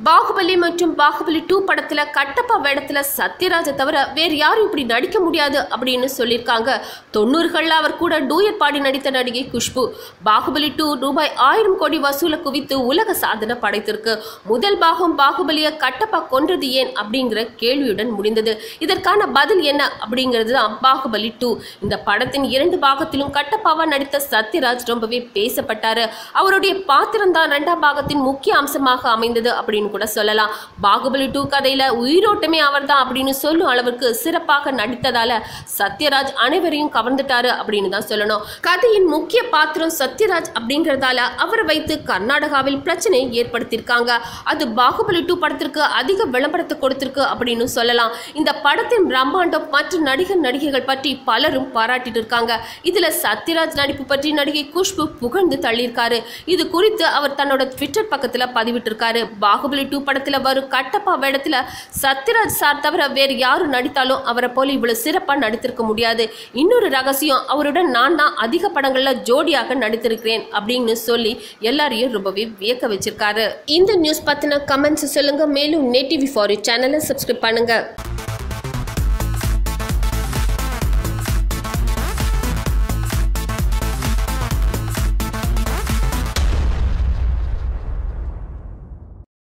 பாகுபலி மற்றும் பாகுபலி 2 படத்துல கட்டப்பா வேடத்துல சத்யராஜை தவிர வேறு யாரும் இப்படி நடிக்க முடியாது அப்படின்னு சொல்லியிருக்காங்க. 90களில் அவர் கூட டூயட் பாடி நடித்த நடிகை குஷ்பு. பாகுபலி 2 ரூபாய் 1000 கோடி வசூலை குவித்து உலக சாதனை படைத்திருக்கு. முதல் பாகம் பாகுபலியை கட்டப்பா கொன்றது ஏன் அப்படிங்கிற கேள்வியுடன் முடிந்தது. இதற்கான பதில் என்ன அப்படிங்கிறது தான் பாகுபலி 2. இந்த படத்தின் 2 பாகத்திலும் கட்டப்பாவா நடித்த சத்யராஜ் ரொம்பவே பேசப்பட்டாரு. அவருடைய பாத்திரம் தான் 2ஆம் பாகத்தின் முக்கிய அம்சமாக அமைந்தது அப்படின்னு கூட சொல்லலாம். பாகுபலி 2 கதையில உயிரோட்டமே அவர்தான் அப்படின்னு சொல்லும் அளவுக்கு சிறப்பாக நடித்ததால சத்யராஜ் அனைவரையும் கவர்ந்துட்டாரு அப்படின்னு தான் சொல்லணும். கதையின் முக்கிய பாத்திரம் சத்யராஜ் அப்படிங்கறதால அவரை வைத்து கர்நாடகாவில் பிரச்சனை ஏற்படுத்தியிருக்காங்க. அது பாகுபலி 2 படத்திற்கு அதிக விளம்பரத்தை கொடுத்திருக்கு அப்படின்னு சொல்லலாம். இந்த படத்தின் பிரம்மாண்டம் மற்ற நடிகர் நடிகைகள் பற்றி பலரும் பாராட்டிட்டு இருக்காங்க. இதுல சத்யராஜ் நடிப்பு பற்றி நடிகை குஷ்பு புகழ்ந்து தள்ளியிருக்காரு. இது குறித்து அவர் தன்னோட ட்விட்டர் பக்கத்துல பதிவிட்டிருக்காரு. பாகுபலி 2 படத்துல வரும் கட்டப்பா வேடத்துல சத்யராஜ் சார் தவிர வேறு யாரும் நடித்தாலும் அவரை போல இவ்வளவு சிறப்பா நடித்திருக்க முடியாது. இன்னொரு ரகசியம், அவருடன் நான் தான் அதிக படங்கள்ல ஜோடியாக நடித்திருக்கிறேன் அப்படின்னு சொல்லி எல்லாரையும் ரொம்பவே வியக்க வச்சிருக்காரு. இந்த நியூஸ் பத்தின கமெண்ட்ஸ் சொல்லுங்க. மேலும் நேட்டிவி ஃபார் யூ சேனலை சப்ஸ்கிரைப் பண்ணுங்க.